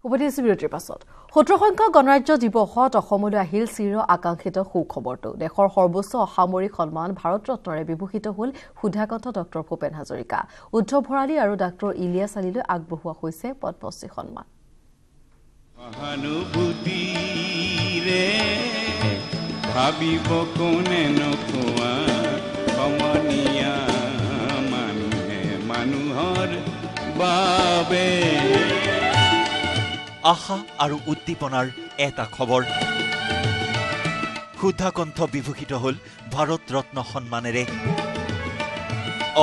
উপদেশ বিৰতিৰ পাছত 17 সংখ্যক গণৰাজ্য দিৱসত অসমলৈ আহিল চিৰ আকাংক্ষিত সুখবৰটো দেশৰ সৰ্বোচ্চ অসামৰিক সন্মান ভাৰত ৰত্নৰে বিভূষিত হ'ল সুধাকণ্ঠ ডক্টৰ ভূপেন হাজৰিকা উদ্ধৱ ভৰালী আৰু ডক্টৰ ইলিয়াছ আলীলৈ আগবঢ়োৱা হৈছে পদ্মশ্ৰী সন্মান সহানুভূতিৰে ভাবিব কোনে নকোৱা সমনীয়া মানুহে মানুহৰ বাবে আশা আৰু উদ্দীপনাৰ এটা খবৰ সুধাকণ্ঠ বিভূষিত হ'ল ভাৰত ৰত্ন সন্মানেৰে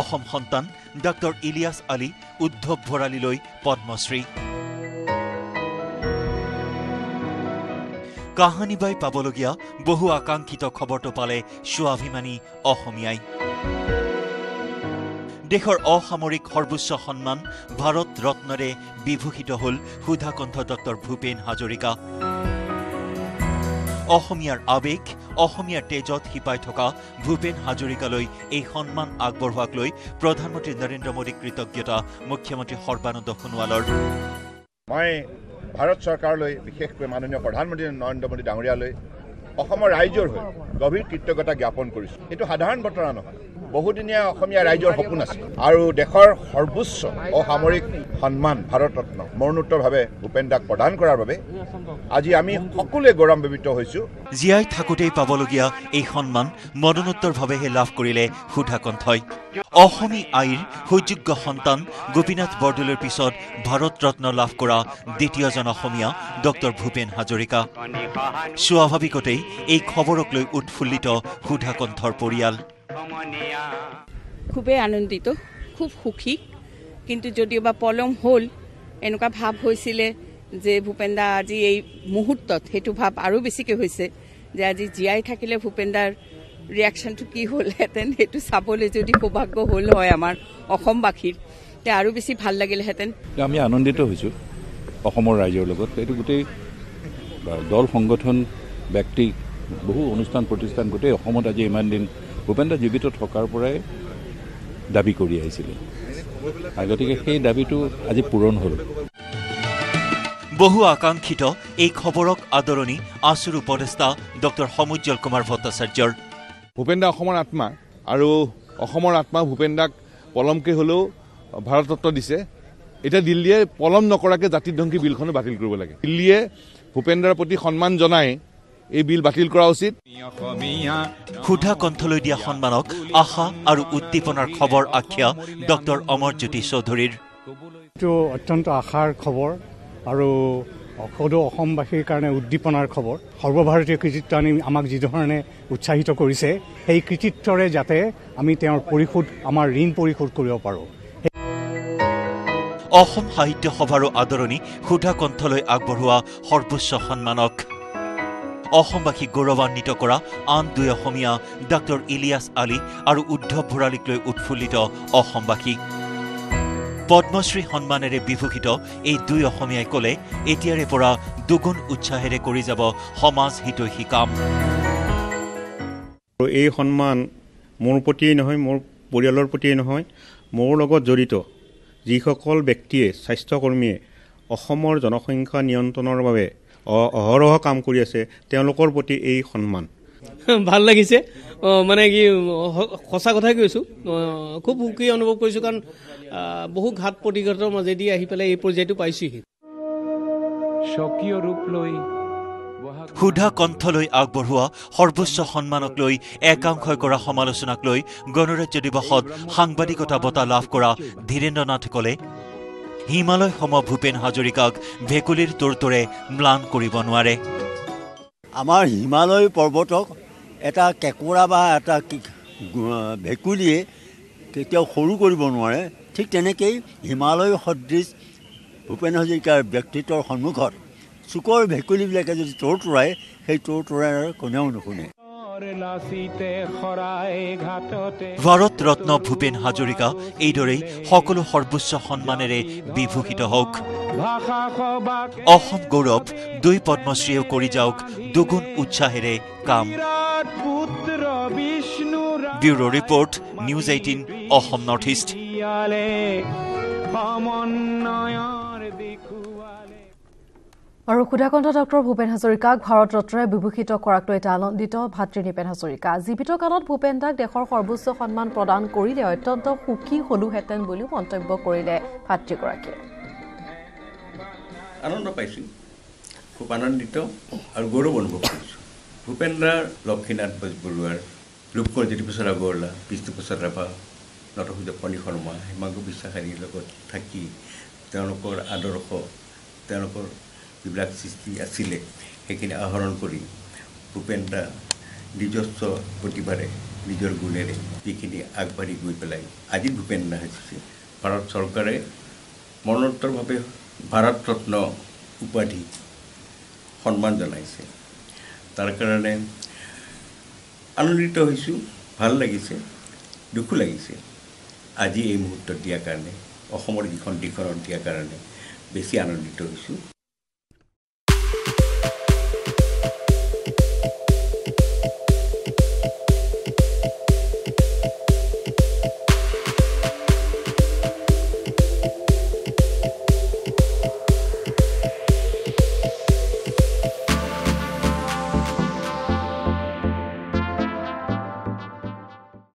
অসম সন্তান ডক্টৰ ইলিয়াছ আলী উদ্ধৱ ভৰালীলৈ পদ্মশ্ৰী কাহানী বাই পাবলগীয়া বহু আকাংক্ষিত খবৰটো পালে স্বাভিমানী অসমীয়াই দেশৰ অসামৰিক সৰ্বোচ্চ সন্মান ভাৰত ৰত্নৰে বিভূষিত হ'ল সুধাকণ্ঠ ডক্টৰ ভূপেন হাজৰিকা অসমীয়াৰ আৱেগ অসমীয়াৰ তেজত শিপাই থকা ভূপেন হাজৰিকালৈ এই সন্মান আগবঢ়োৱাক লৈ প্ৰধানমন্ত্ৰী নৰেন্দ্ৰ মোদীক কৃতজ্ঞতা মুখ্যমন্ত্ৰী সৰ্বানন্দ সোণোৱালৰ মই ভাৰত চৰকাৰলৈ বিশেষকৈ মাননীয় প্ৰধানমন্ত্ৰী নৰেন্দ্ৰ মোদী ডাঙৰীয়ালৈ অসমৰ ৰাইজৰ হৈ গভীৰ কৃতজ্ঞতা জ্ঞাপন কৰিছোঁ এইটো সাধাৰণ বতৰা নহয় বহুদিনীয়া অসমীয়া ৰাইজৰ সপোন আছে আৰু দেশৰ সৰ্বোচ্চ অসামৰিক সন্মান ভাৰত ৰত্ন মৰণোত্তৰভাৱে ভূপেন দাক প্ৰদান কৰাৰ বাবে আজি আমি সকলোৱে গৌৰৱান্বিত হৈছোঁ জীয়াই থাকোঁতেই পাবলগীয়া এই সন্মান মৰণোত্তৰভাৱেহে লাভ কৰিলে সুধাকণ্ঠই অসমী আইৰ সুযোগ্য সন্তান গোপীনাথ বৰদলৈৰ পিছত ভাৰত ৰত্ন লাভ কৰা দ্বিতীয়জন অসমীয়া ডক্টৰ ভূপেন হাজৰিকা স্বাভাৱিকতেই এই খবৰক লৈ উৎফুল্লিত সুধাকণ্ঠৰ পৰিয়াল খুবেই আনন্দিত খুব সুখী কিন্তু যদিওবা পলম হ'ল এনেকুৱা ভাৱ হৈছিলে যে ভূপেনদা আজি এই মুহূৰ্তত সেইটো ভাৱ আৰু বেছিকৈ হৈছে যে আজি জীয়াই থাকিলে ভূপেনদাৰ ৰিয়াকশ্যনটো কি হ'লহেঁতেন সেইটো চাবলৈ যদি সৌভাগ্য হ'ল হয় আমাৰ অসমবাসীৰ তে আৰু বেছি ভাল লাগিলহেঁতেন আমি আনন্দিত হৈছোঁ অসমৰ ৰাইজৰ লগত এইটো গোটেই দল সংগঠন ব্যক্তি বহু অনুষ্ঠান প্ৰতিষ্ঠান গোটেই অসমত আজি ইমান দিন ভূপেনদা জীৱিত থকাৰ পৰাই দাবী কৰি আহিছিলে গতিকে সেই দাবীটো আজি পূৰণ হ'ল বহু আকাংক্ষিত এই খবৰক আদৰণি আছুৰ উপদেষ্টা ডক্টৰ সমুজ্জ্বল কুমাৰ ভট্টাচাৰ্যৰ ভূপেনদা অসমৰ আত্মা আৰু অসমৰ আত্মা ভূপেনদাক পলমকে হ'লেও ভাৰত ৰত্ন দিছে এতিয়া দিল্লীয়ে পলম নকৰাকৈ জাতিধ্বংসী বিলখনো বাতিল কৰিব লাগে দিল্লীয়ে ভূপেনদাৰ প্ৰতি সন্মান জনাই এই বিল বাতিল কৰা উচিত সুধাকণ্ঠলৈ দিয়া সন্মানক আশা আৰু উদ্দীপনাৰ খবৰ আখ্যা ডক্টৰ অমৰজ্যোতি চৌধুৰীৰ এইটো অত্যন্ত আশাৰ খবৰ আৰু সদৌ অসমবাসীৰ কাৰণে উদ্দীপনাৰ খবৰ সৰ্বভাৰতীয় কৃতিত্ব আনি আমাক যিধৰণে উৎসাহিত কৰিছে সেই কৃতিত্বৰে যাতে আমি তেওঁৰ পৰিশোধ আমাৰ ঋণ পৰিশোধ কৰিব পাৰোঁ অসম সাহিত্য সভাৰো আদৰণি সুধাকণ্ঠলৈ আগবঢ়োৱা সৰ্বোচ্চ সন্মানক অসমবাসীক গৌৰৱান্বিত কৰা আন দুই অসমীয়া ডক্টৰ ইলিয়াছ আলী আৰু উদ্ধৱ ভৰালীক লৈ উৎফুল্লিত অসমবাসী পদ্মশ্ৰী সন্মানেৰে বিভূষিত এই দুই অসমীয়াই ক'লে এতিয়াৰে পৰা দুগুণ উৎসাহেৰে কৰি যাব সমাজ হিতৈষী কাম এই সন্মান মোৰ প্ৰতিয়েই নহয় মোৰ পৰিয়ালৰ প্ৰতিয়েই নহয় মোৰ লগত জড়িত যিসকল ব্যক্তিয়ে স্বাস্থ্যকৰ্মীয়ে অসমৰ জনসংখ্যা নিয়ন্ত্ৰণৰ বাবে অহৰহ কাম কৰি আছে তেওঁলোকৰ প্ৰতি এই সন্মান ভাল লাগিছে মানে কি সঁচা কথাই কৈছোঁ খুব সুখী অনুভৱ কৰিছোঁ কাৰণ বহু ঘাত প্ৰতিঘাতৰ মাজেদি আহি পেলাই এই পৰ্যায়টো পাইছোহি স্বকীয় ৰূপ লৈ সুধাকণ্ঠলৈ আগবঢ়োৱা সৰ্বোচ্চ সন্মানক লৈ একাংশই কৰা সমালোচনাক লৈ গণৰাজ্য দিৱসত সাংবাদিকতা বঁটা লাভ কৰা ধীৰেন্দ্ৰ নাথে ক'লে হিমালয় সম ভূপেন হাজৰিকাক ভেকুলীৰ তোৰটোৰে ম্লান কৰিব নোৱাৰে আমাৰ হিমালয় পৰ্বতক এটা কেঁকোৰা বা এটা ভেকুলীয়ে কেতিয়াও সৰু কৰিব নোৱাৰে ঠিক তেনেকেই হিমালয় সদৃশ ভূপেন হাজৰিকাৰ ব্যক্তিত্বৰ সন্মুখত চুকৰ ভেকুলীবিলাকে যদি তোৰটোৰাই সেই তোৰটোৰাৰ কোনেও নুশুনে ভাৰত ৰত্ন ভূপেন হাজৰিকা এইদৰেই সকলো সৰ্বোচ্চ সন্মানেৰে বিভূষিত হওক অসম গৌৰৱ দুই পদ্মশ্ৰীয়েও কৰি যাওক দুগুণ উৎসাহেৰে কাম bureau report news 18 Assam north east আৰু ক্ষুধাকণ্ঠ ডক্টৰ ভূপেন হাজৰিকাক ভাৰত ৰত্নৰে বিভূষিত কৰাক লৈ আনন্দিত ভাতৃ নিপেন হাজৰিকা। জীৱিত কালত ভূপেন দাক দেশৰ সৰ্বোচ্চ সন্মান প্ৰদান কৰিলে অত্যন্ত সুখী হলোহেঁতেন বুলিও মন্তব্য কৰিলে ভাতৃগৰাকীয়ে। আনন্দ পাইছোঁ, খুব আনন্দিত আৰু গৌৰৱ অনুভৱ কৰিছোঁ। ভূপেন দাৰ লক্ষ্মীনাথ বেজবৰুৱাৰ, ৰূপকোঁৱৰ জ্যোতিপ্ৰসাদ আগৰৱালা, বিষ্ণুপ্ৰসাদ ৰাভা, নটসূৰ্য ফণী শৰ্মা, হিমাংশু বিশ্বাসীৰ লগত থাকি তেওঁলোকৰ আদৰ্শ, তেওঁলোকৰ যিবিলাক সৃষ্টি আছিলে সেইখিনি আহৰণ কৰি ভূপেন দা নিজস্ব প্ৰতিভাৰে নিজৰ গুণেৰে যিখিনি আগবাঢ়ি গৈ পেলাই আজি ভূপেন দা হৈছে ভাৰত চৰকাৰে মৰণোত্তৰভাৱে ভাৰত ৰত্ন উপাধি সন্মান জনাইছে। তাৰ কাৰণে আনন্দিত হৈছোঁ, ভাল লাগিছে, দুখো লাগিছে। আজি এই মুহূৰ্তত দিয়াৰ কাৰণে, অসমৰ যিখন দিশত দিয়াৰ কাৰণে বেছি আনন্দিত হৈছোঁ।